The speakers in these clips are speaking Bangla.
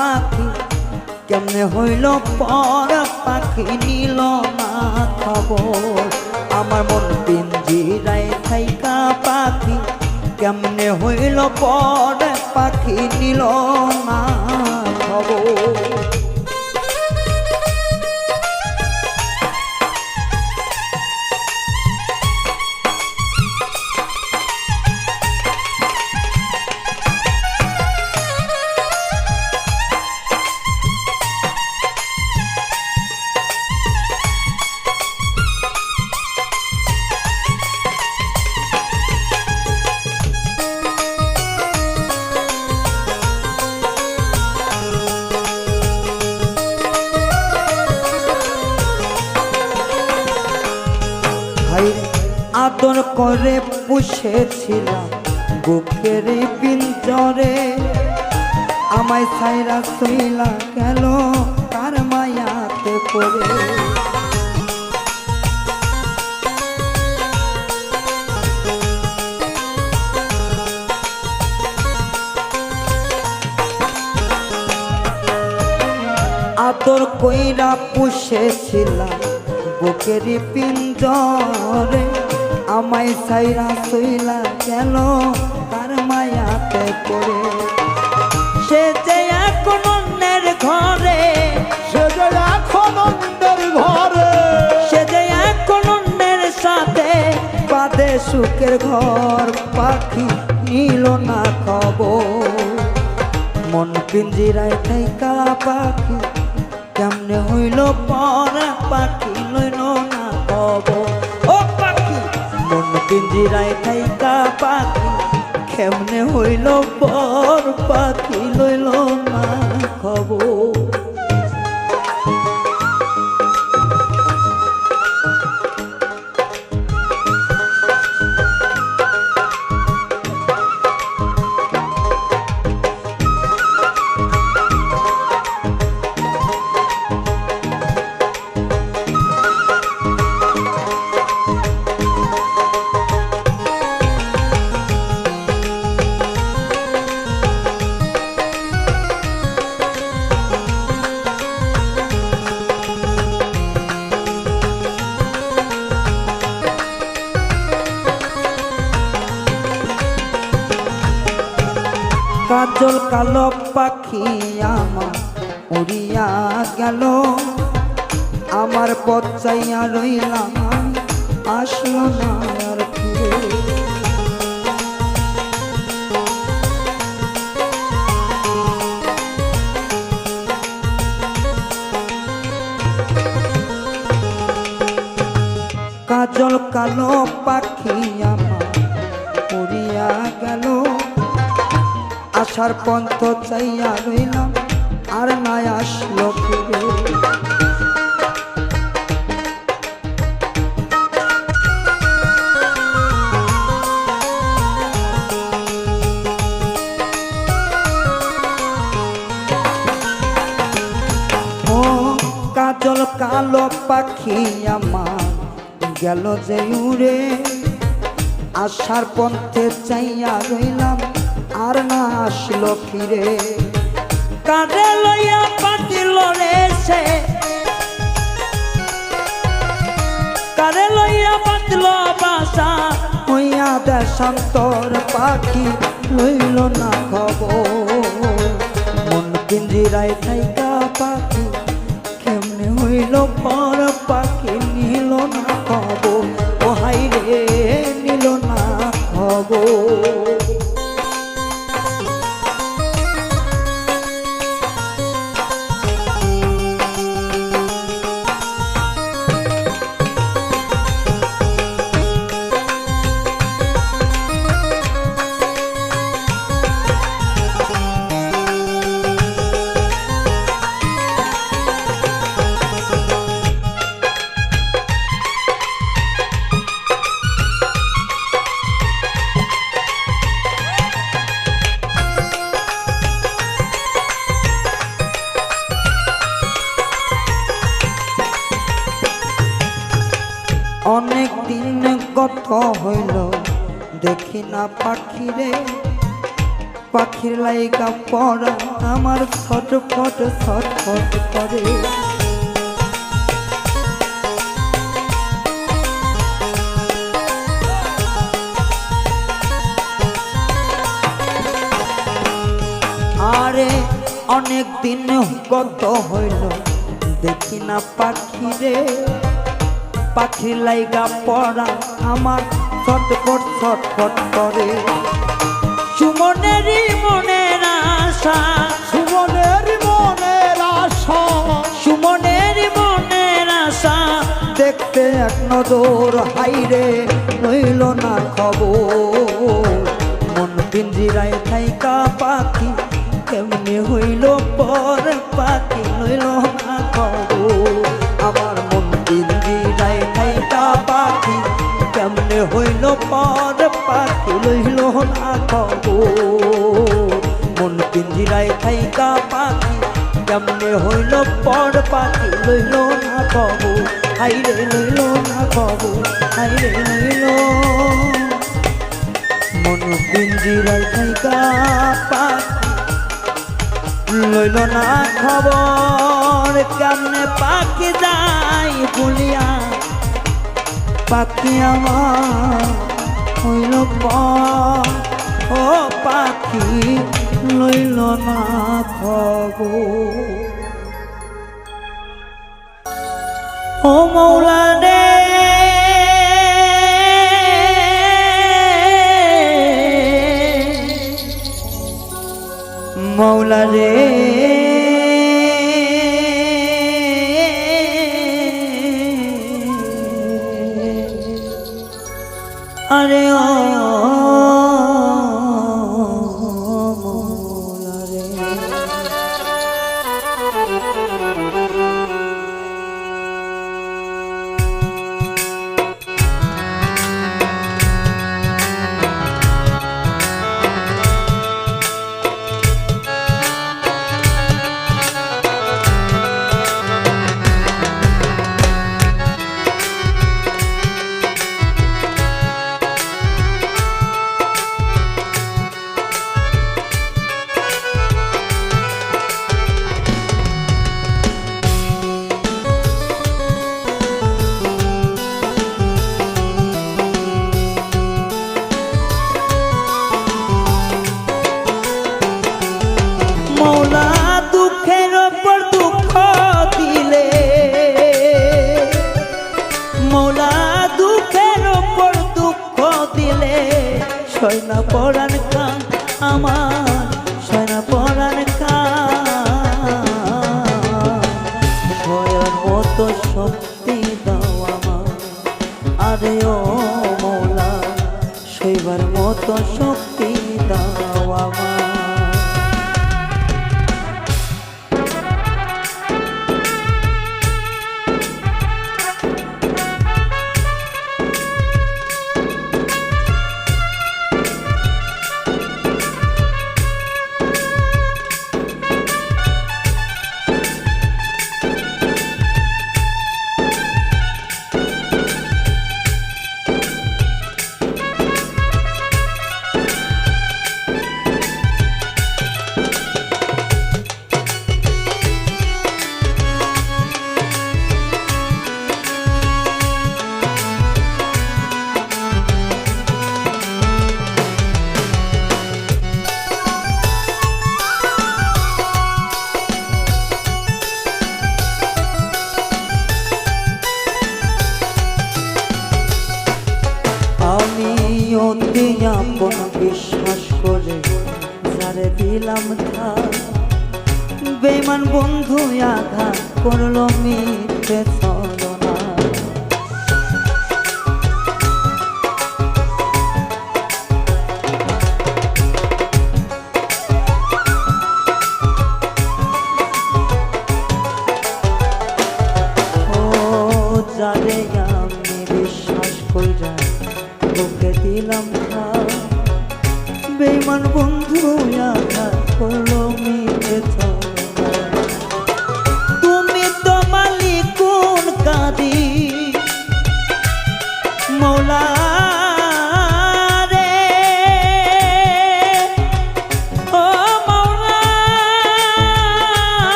পাখি কেমনে হইল পর পাখি নিল না খবর। আমার মন পিঞ্জিরায় থাইকা পাখি কেমনে হইল পর পাখি নিল না খবর। আদর করে পুষেছিলাম বুকের পিঞ্জরে, আমায় ছাইরা সইলা গেল তার মায়াতে পড়ে। আদর কইরা পুষেছিলাম বুকের পিঞ্জরে, আমায় ছাইরা সইলা গেল তার মায়াতে পড়ে। সে যে এখন অন্যের ঘরে, সে যে এখন অন্যের ঘরে, সে যে এখন অন্যের সাথে বাঁধে সুখের ঘর, পাখি নিল না খবর। মন পিঞ্জিরায় থাইকা পাখি কেমনে হইল পর পাখি লইল না খবর। ও পাখি মন পিঞ্জিরায় থাইকা পাখি কেমনে হইল পর পাখি লইল না খবর। কাজল কালো পাখি আমার উড়িয়া গেল, আমার পথ চাইয়া রইলাম আসলো না আর ফিরে। কাজল কালো পাখি আমার উড়িয়া গেল, আসার পন্থ চাইয়া রইলাম আর নাই আসলো ফিরে। ও কাজল কালো পাখি আমার গেল যে উড়ে, আসার পন্থে চাইয়া রইলাম আর না আসলো ফিরে। কাঁধে লইয়া পাতিল রে সে, কাঁধে লইয়া পাতিল বাসা হইয়া দেশান্তর, পাখি লইল না খবর। মন পিঞ্জিরায় থাইকা পাখি কেমনে হইল পর পাখি নিল না খবর। ও হাই রে নিল না খবর। অনেক দিন কত হইল দেখি না পাখি রে, পাখির লাইকা পড়া আমার ছটফট ছটফট করে। আরে অনেক দিন কত হইল দেখি না পাখিরে, পাখির লাইগা পড়া আমার ছটফট ছটফট করে। সুমনেরই মনের আশা, সুমনের মনের আশা, সুমনেরই মনের আশা দেখতে এক নজর হাইরে রইল না খবর। মন পিঞ্জিরায় থাইকা পাখি কেমনে হইল পর পাখি লইল না খবর। আমার মন পিঞ্জিরায় থাইকা পাখি কেমনে হইল পর পাখি লইল না খবর। মন পিঞ্জিরায় থাইকা পাখি কেমনে হইল পর পাখি লইল না খবর। হাইরে লইল না খবর, হাইরে লইল। মন পিঞ্জিরায় থাইকা পাখি লইল না খবর। কেমনে পাখি যাই বলিয়া পাখি আমার হইল পর, ও পাখি লইল না খবর। ও মৌলা রে মৌলা রে, আরে ও মৌলা রে। মৌলা দুঃখের ওপর দুঃখ দিলে, মৌলা দুঃখের ওপর দুঃখ দিলে সয়না পরাণ কান আমার, সয়না পরাণ কান। সয়ার মতো শক্তি দাও আমার, আরে ও মৌলা সইবার মতো শক্তি দাও আমার। অতি আপন বিশ্বাস করে যারে দিলাম ধার, বেঈমান বন্ধু আঘাত করলো মিথ্যে ছলনা। ও যারে আমি বিশ্বাস কইরা তোকে দিলাম ধার, বেঈমান বন্ধু আঘাত করলো মিথ্যে ছলনা। তুমি তো মালিক কোন কাজ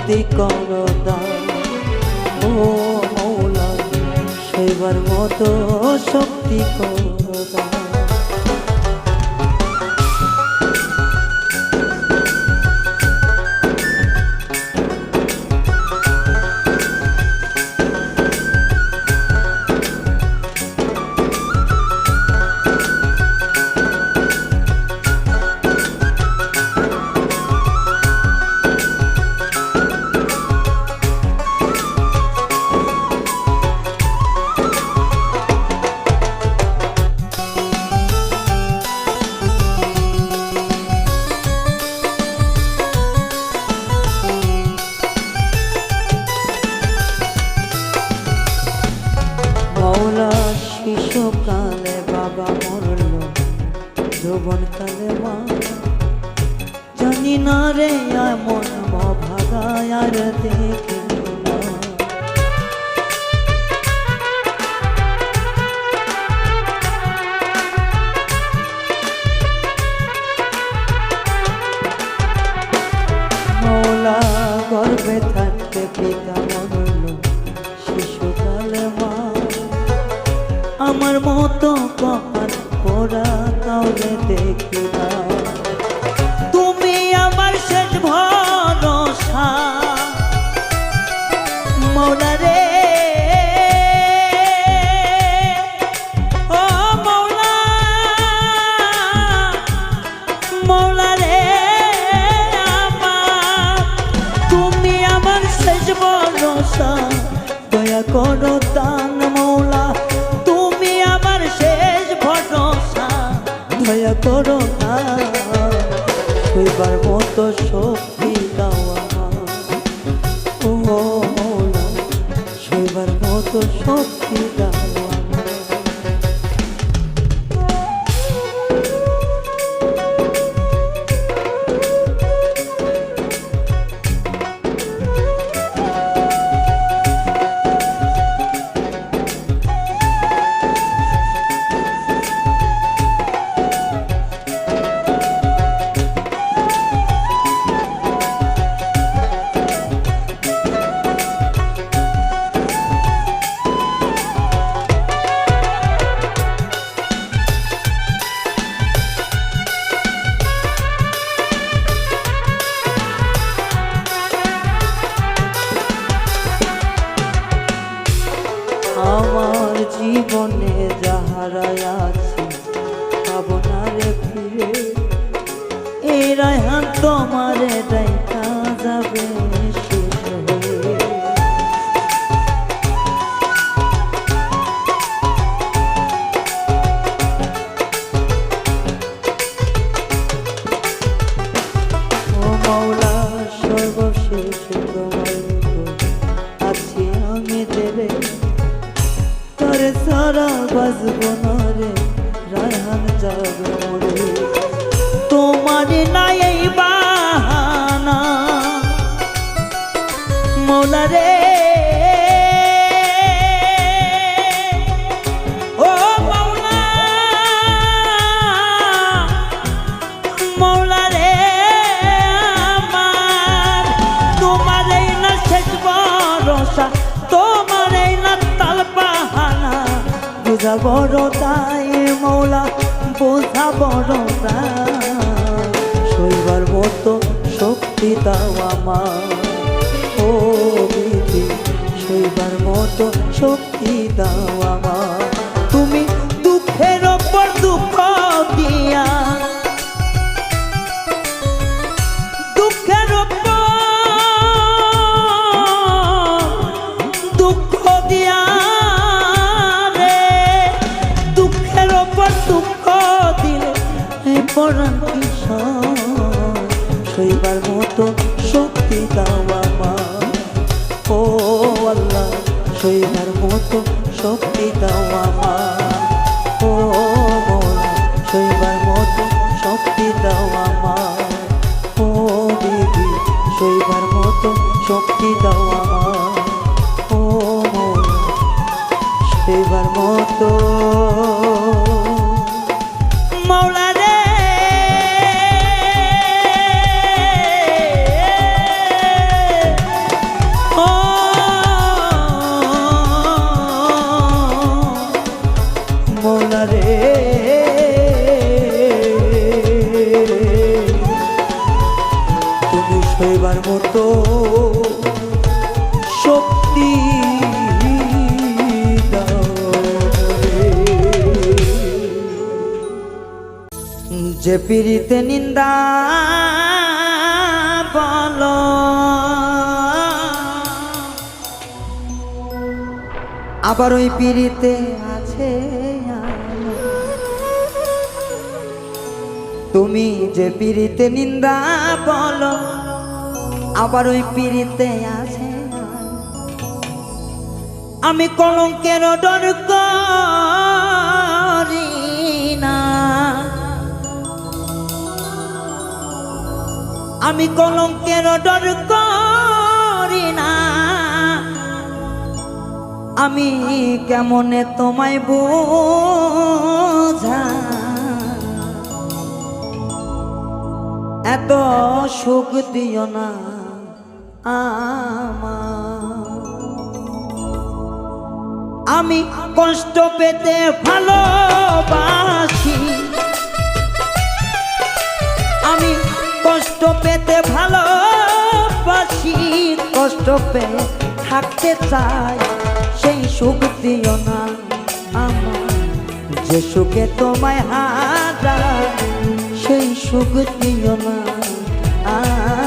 শক্তি করো দান ও মৌলা সইবার মতো শক্তি করো দান শিশুকালে বাবা মরল যৌবনকালে মা জানি না রে এমন ভাগায় আর দেখি না মৌলা গর্ভে থাকতে পিতা মরল শিশুকালে মা আমার মতো কপাল পোড়া কাউরে দেখি না তুমি আমার শেষ ভরসা মৌলা রে ও মৌলা মৌলা রে আমার তুমি আমার শেষ ভরসা দয়া করো দান মৌলা দয়া করো না সইবার মতো শক্তি দাও আমার ও মৌলা সইবার মতো শক্তি দাও আমার আমার জীবনে যাহারাই আছে ভাবনারে ফিরে এই রায়হান তোমারে ডাইকা যাবে শেষ হয়ে ও মৌলা সর্বশেষ তোমার আছি আমি দেবে তোরে সারা বাজব না রে রায়হান যাবে মরে তোমার নাই এই বাহানা মৌলা রে ও মৌলা মৌলা রে আমার তোমার এই না শেষ ভরসা তোমার এই না তাল বাহানা বোঝা বড় তাই মৌলা বোঝা বড় তাই সইবার মতো শক্তি দাও আমার ও বিধি সইবার মতো শক্তি দাও আমার তুমি দুঃখের ওপর দুঃখ দিয়া দুঃখের ওপর দুঃখ দিয়া দুঃখ দিলে পরাণ কিশোর সইবার মতো শক্তি দাও আমার ও আল্লাহ সইবার মতো শক্তি দাও আমার ও মৌলা সইবার মতো শক্তি দাও আমার ও দিদি সইবার মতো শক্তি দাও আমার ও মৌলা সইবার মতো মৌলা রে ও যে পীড়িতে নিন্দা বলো আবার ওই পীড়িতে আছে আলো। তুমি যে পীড়িতে নিন্দা বলো আবার ওই পীড়িতে আছে আলো। আমি কলঙ্কের ডর করি না, আমি কলঙ্কের ডর করি না, আমি কেমনে তোমায় বোঝা এত সুখ দিও না আমি কষ্ট পেতে ভালোবাসি, আমি কষ্ট পেতে ভালোবাসি, কষ্ট পেয়ে থাকতে চাই সেই সুখ দিও না আমার, যে সুখে তোমায় হারাই সেই সুখ দিও না আমার।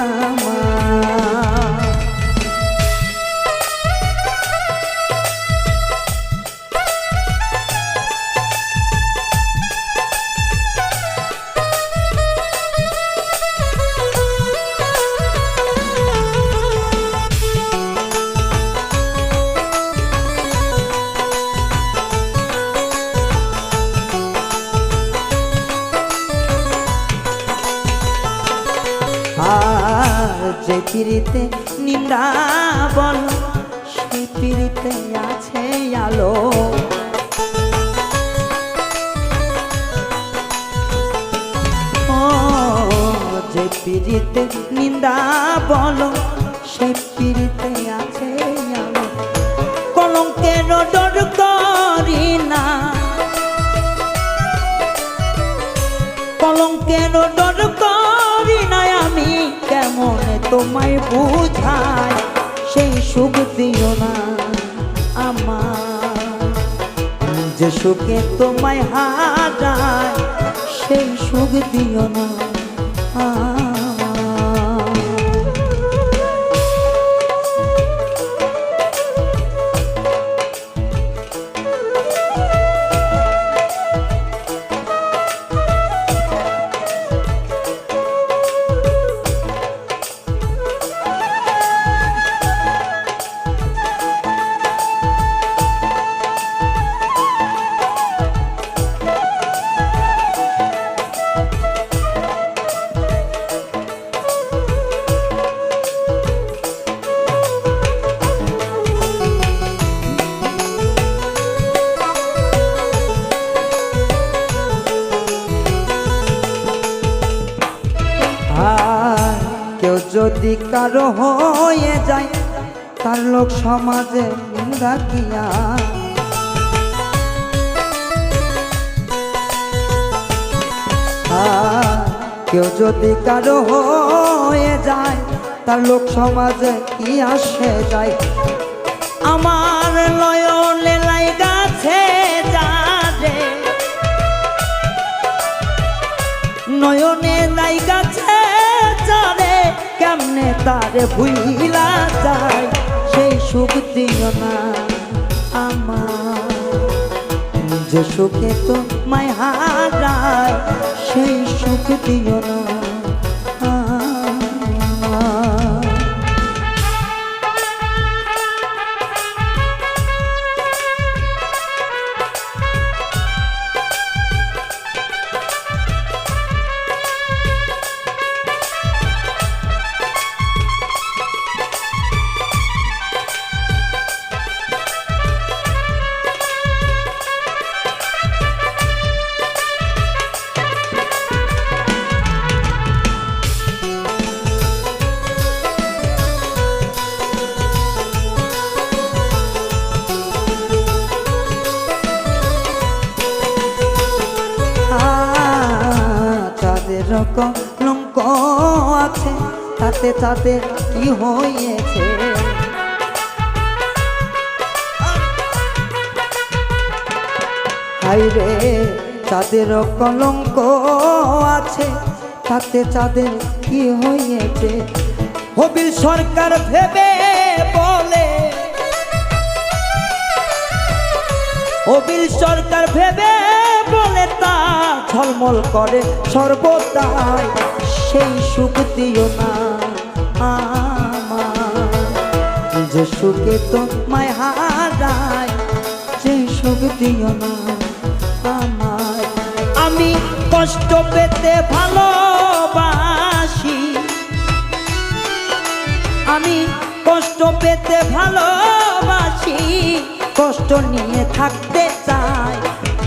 যে পীড়িতে নিন্দা বল সেই পীড়িতে আছে আলো। ও যে পীড়িতে নিন্দা বল সেই পীড়িতে আছে আলো। কলঙ্কের ডর করি না, কলঙ্কের ডর করি না, আমি কেমন তোমায় বুঝাই সেই সুখ দিও না আমার, যে সুখে তোমায় হারাই সেই সুখ দিও না আমার। কেউ যদি কারো হয়ে যায় তার লোক সমাজে নিন্দা কিয়া, কেউ যদি কারো হয়ে যায় তার লোক সমাজে কি আসে যায়। আমার নয়নে লাইগাছে যারে, নয়নে লাইগাছে যারে, কেমনে তারে ভুইলা যায় সেই সুখ দিও না আমার, যে সুখে তো মায় হারায় সেই সুখ দিও না আমার। কলঙ্ক আছে তাতে তাদের কি হয়েছে, হায় রে চাঁদের কলঙ্ক আছে, তাতে চাঁদের কি হয়েছে? হবিল সরকার ভেবে বলে, হবিল সরকার ভেবে বলে তা ঝলমল করে সর্বদাই, সেই সুখ দিও না আমার, যে সুখে তোমায় হারায়, সেই সুখ দিও না আমার। আমি কষ্ট পেতে ভালোবাসি, আমি কষ্ট পেতে ভালোবাসি, কষ্ট নিয়ে থাকতে চাই,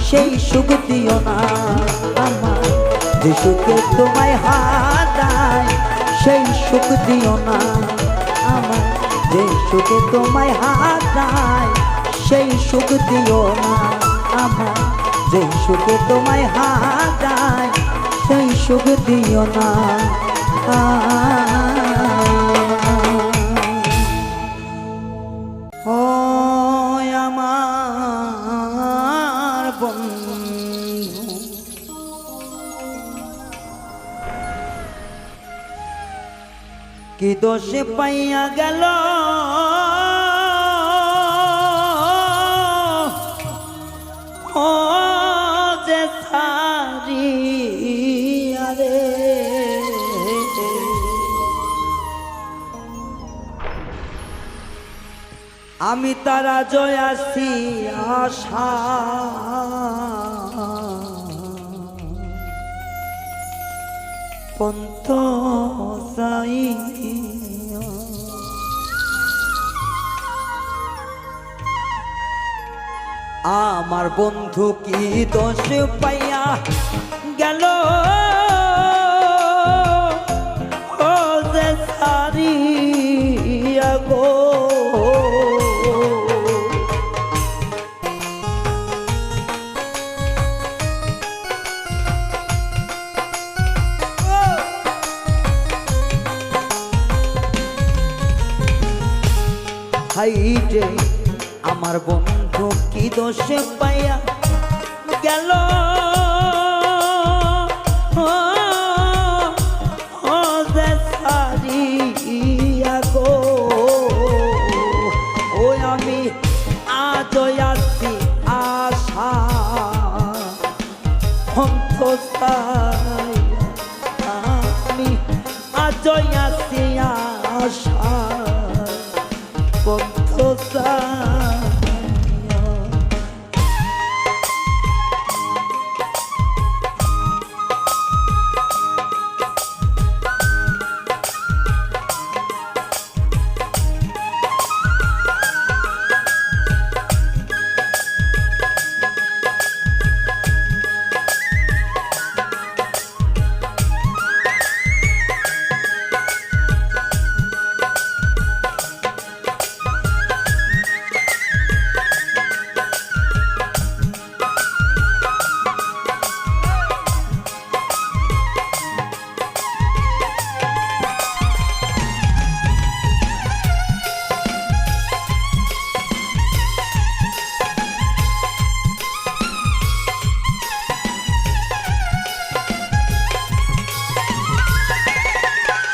সেই সুখ দিও না আমার, যে সুখে তোমায় হারায়, সেই সুখ দিও না আমার, যে সুখে তোমায় হারায়, সেই সুখ দিও না আমার, যে সুখে তোমায় হারায়, সেই সুখ দিও না। ও আমার বন্ধু, কি দোষে পাইয়া গেল ও যে ছাড়িয়া রে, আমি তারা জয় আসি আশা, পন্থ চাই আমার বন্ধু কি দোষ পাইয়া গেল ও যে ছাড়িয়া গো, হাইরে আমার বন্ধু কি দোষে পাইয়া গেল ও যে ছাড়িয়া গো, ও আমি আজ আছি আশা, অন্ত চাই আমি আজ আছি আশা, পন্থ চাই।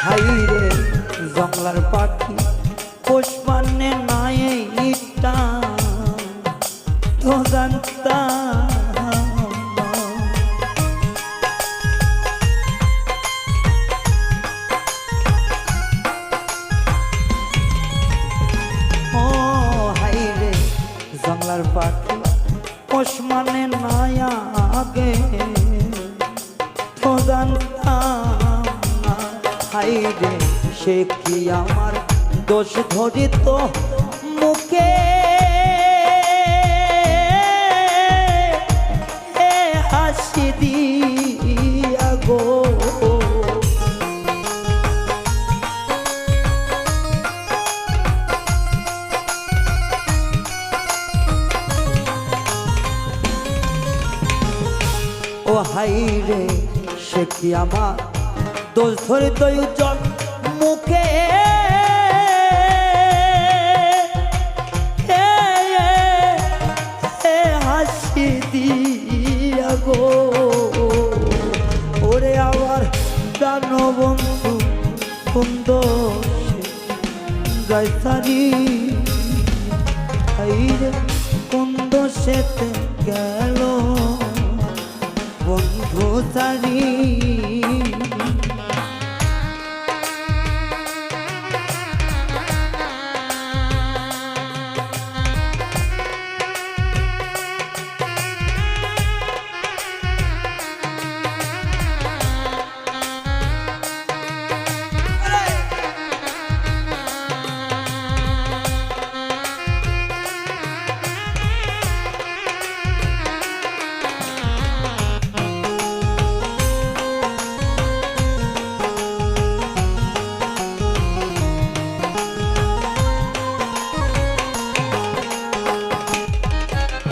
হাইরে জংলার পাখি পোষ মানে নাই ইটা তো জানতাম, ও হাইরে জংলার পাখি পোষ মানে নাই আগে তো জানতাম, হাইরে সে কি আমার দোষ ধরিত মুখে হাসি দিয়া গো, ও হাইরে সে কি আমার দোষ ধরিত উজ্জ্বল মুখে হাসি দিয়া গো, হাইরে কোন দোষেতে গেল বন্ধু তারি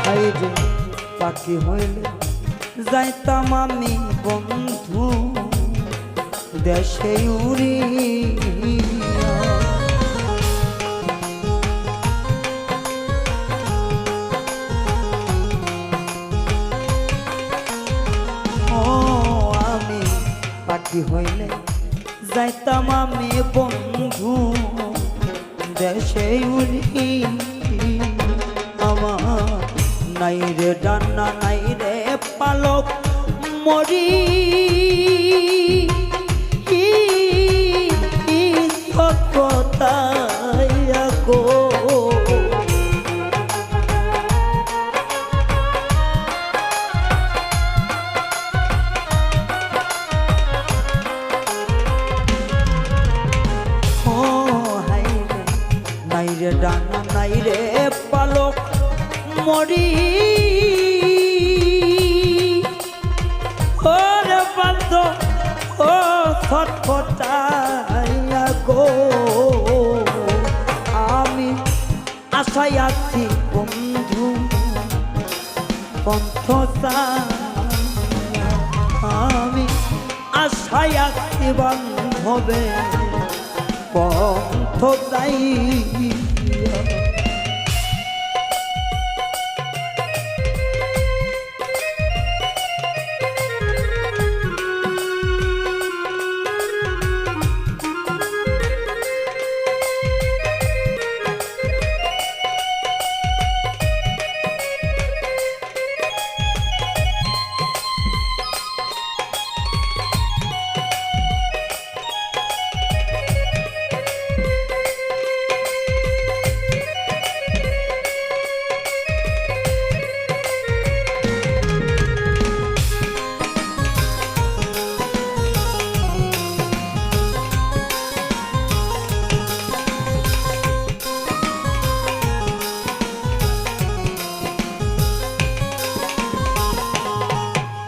হাইরে পাখি হইলে যাইতাম আমি বন্ধু দেশে উড়িয়া ও আমি পাখি হইলে যাইতাম আমি বন্ধু দেশে উড়িয়া আমার নাই রে ডান্না নাই রে পালক মরি কথায় গো ও হাই রে নাই রে ডান্না নাই রে পালক মরি ওরে বান্ধ ও ছটফটাইয়া গো আমি আশায় আছি বন্ধু পন্থ আমি আশায় আছি বান্ধবে পন্থ যাই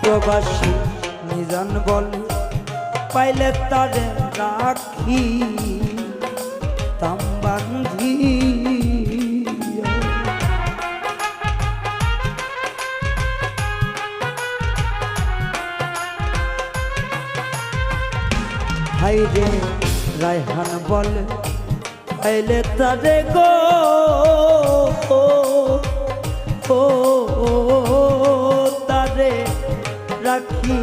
প্রবাসী নিজান বলে পাইলে তারে রাখি তাম বান্ধি হাইরে রায়হান বলে পাইলে তারে গো তারে রাখি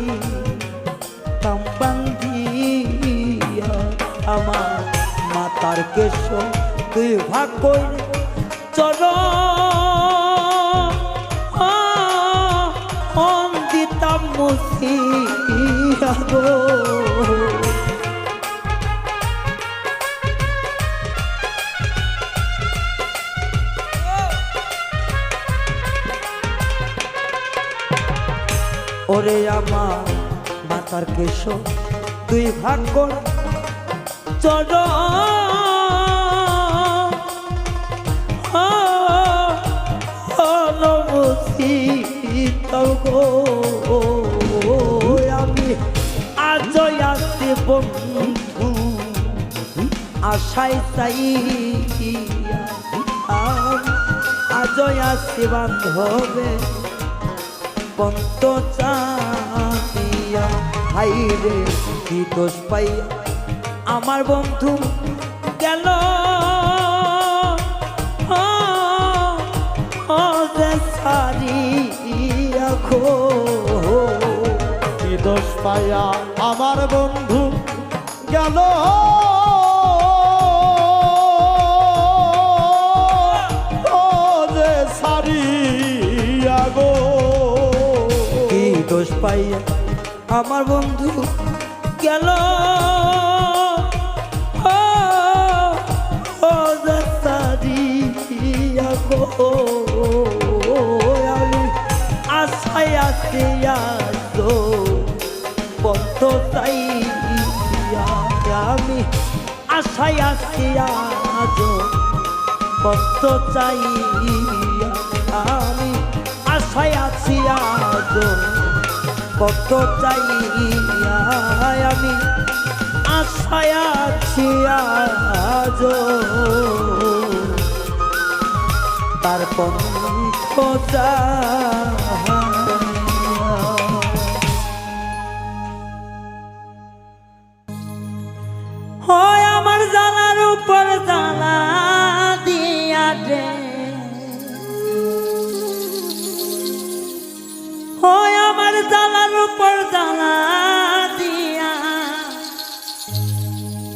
তাম বান্ধিয়া আমার মাতার কেশ দুই ভাগ করে চরণ দিতাম মুছিয়া গো ওরে আমার মাতার কেশ দুই ভাগ করে আমি আজ আসতে বন্ধু আশায় চাই আজ আসতে বান্ধবে পন্ত চাহিয়া হাইরে কি দোষ পাইয়া আমার বন্ধু গেল সারিয়া খো কি দোষ পাইয়া আমার বন্ধু গেল ও যে দোষ পাইয়া আমার বন্ধু গেল আমি আশায় আসিয়া পথ চাইয়া আমি আশায় আসিয়া পথ চাইয়া আমি আশায় আসিয়া কত চাইয়া আমি আশায় আছি আজ তার পথ হয় আমার জানার উপর জানা দিয়া দে হয় আমার জানার উপর জানা দিয়া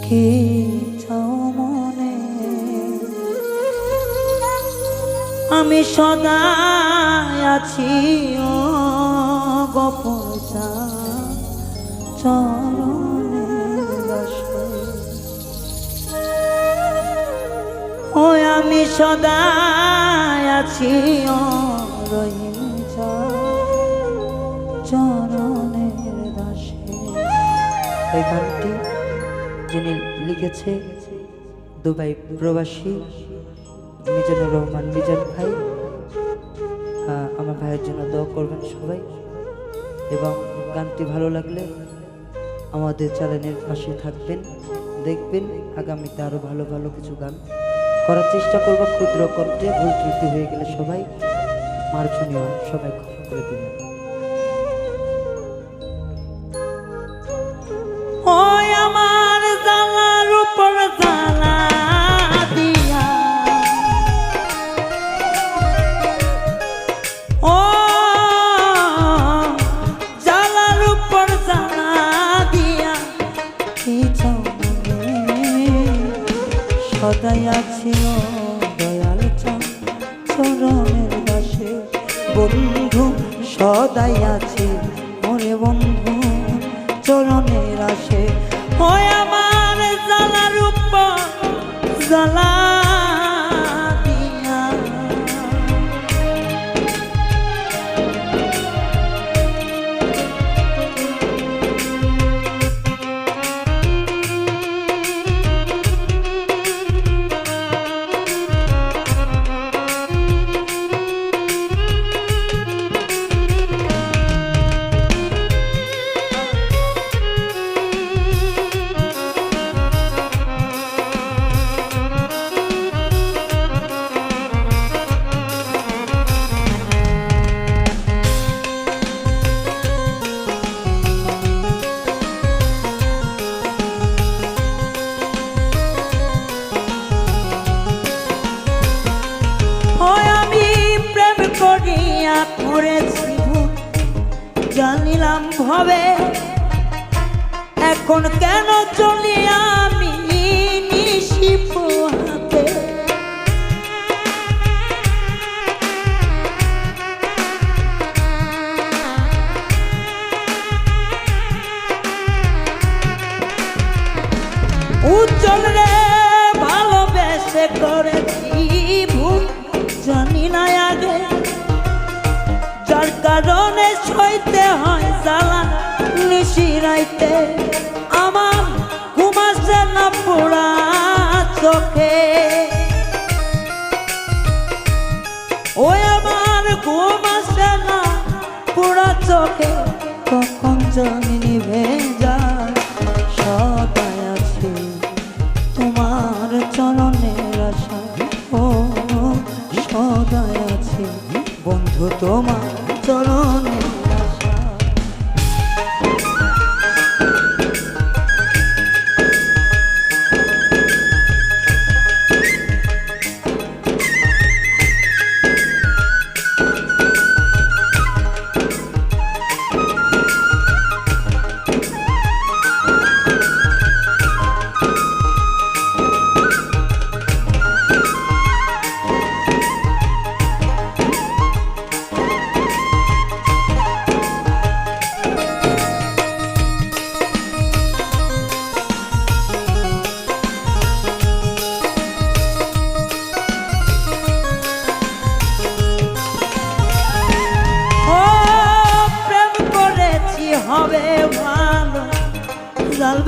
কি চাও মনে আমি সদা আছি ও গোপন চরণের রসে ও আমি সদা আছি ও রহিম চরণের দাসে। এই গানটি যিনি লিখেছে দুবাই প্রবাসী মিজানুর রহমান মিজান ভাই। আমার ভাইয়ের জন্য দোয়া করবেন সবাই, এবং গানটি ভালো লাগলে আমাদের চ্যানেলের পাশে থাকবেন, দেখবেন আগামীতে আরও ভালো ভালো কিছু গান করার চেষ্টা করবো। ক্ষুদ্র কণ্ঠে ভুল ত্রুটি হয়ে গেলে সবাই মার্জনীয়, সবাই ক্ষমা করে দিবেন। ওই আমার জানার উপর জানা দিয়া ও জানার উপর জানা দিয়া কি সদাই আছি দয়াল চরণের দাসে বন্ধু সদাই আছি ওরে বন্ধু চরণের আসে হয় আমার জানার উপর জ্বালা দিয়া করেছি জানিলাম ভাবে এখন কেন চলি আমি নিশিপ হাতে উজ্জ্বল রে ভালোবেসে করেছি ভুল জানি না আগে যার কারণে সইতে হয় জ্বালা নিশিরাইতে আমার ঘুম আসে না পোড়া চোখে ওই আমার ঘুম আসে না পোড়া চোখে কখন জানি নিভে যায় সদাই আছে তোমার চরণের আশা ও সদাই আছে বন্ধু তোমার চরণের আশা।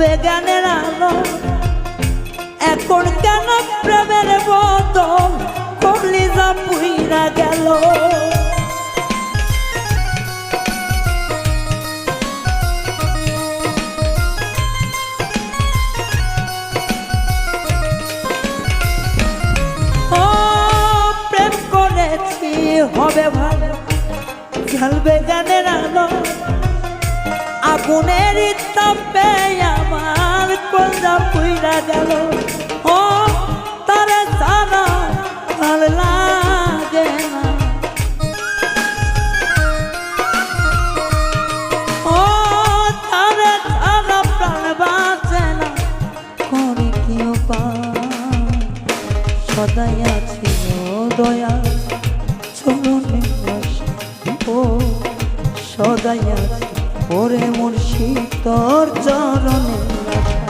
জ্বলবে জ্ঞানের আলো, এখন কেন প্রেমের বদল কলিজা পুইরা গেল। ও প্রেম করেছি হবে ভালো, জ্বলবে জ্ঞানের আলো, আগুনের তাপে আমার কলিজা পুইরা গেল। ও তারে ছাড়া ভাল লাগে না, ও তারে ছাড়া প্রাণ বাঁচে না, করে কি উপায়, সদাই আছি ও দয়া চরণে বসে, ও সদাই আছি ওরে মুর্শিদ তোর চরণে আশা।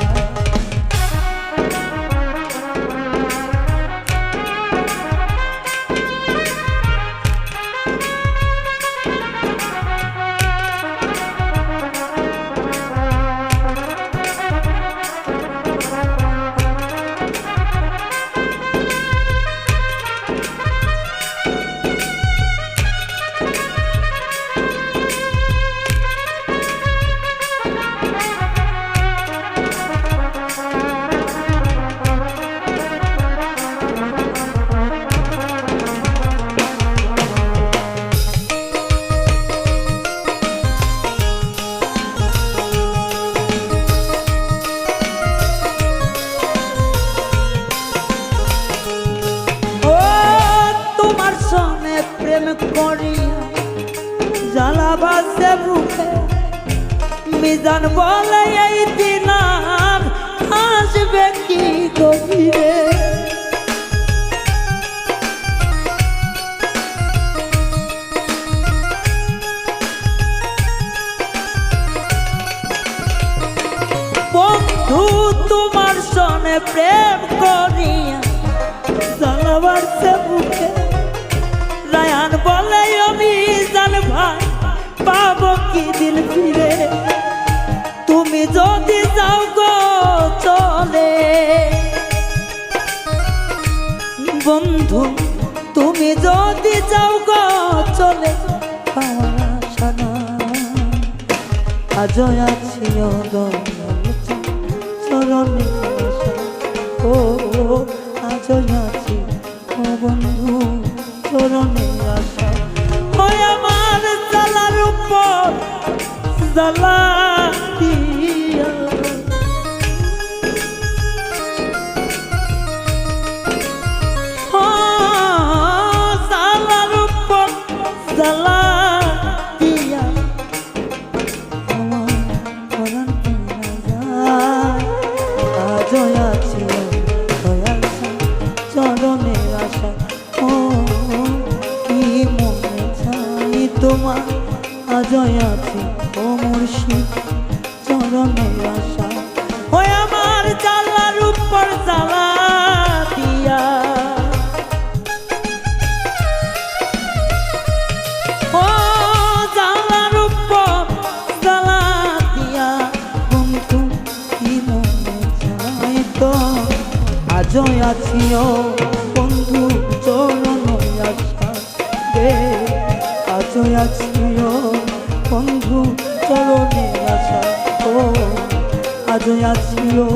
প্রেম করিয়া জ্বালাবাসে বুকে, মিজান বলে এই দিন আর আসবে কি গভীরে। বন্ধু তোমার সনে প্রেম করিয়া জ্বালাবাসে বুকে, রায়ান বলে আমি জান ভাই পাবো কি দিল ফিরে, তুমি যদি যাও গো চলে। বন্ধু তুমি যদি যাও গো চলে, পাওয়ার আশা না আজও আছি ও দয়াল চরণে আশা, ও আজও আছি ও বন্ধু চরণে আশা। ওই আমার জ্বালার উপর জ্বালা দিয়া, জ্বালার উপর জ্বালা দিয়া আমার পরাণ পুইরা যায়, আজও আছি দয়াল চরণে আশা। ও কি মনে চাই তোমার আজও আছি ও মুর্শিদ চরণে আশা। ওই আমার জ্বালার উপর জ্বালা দিয়া, ও জ্বালার উপর জ্বালা দিয়া, বন্ধু কি মনে চাই তো আজও আছি ও বন্ধু চরণে আশা রে, আজও আছি ও বন্ধু চরণে আশা, ও আজও আছি ও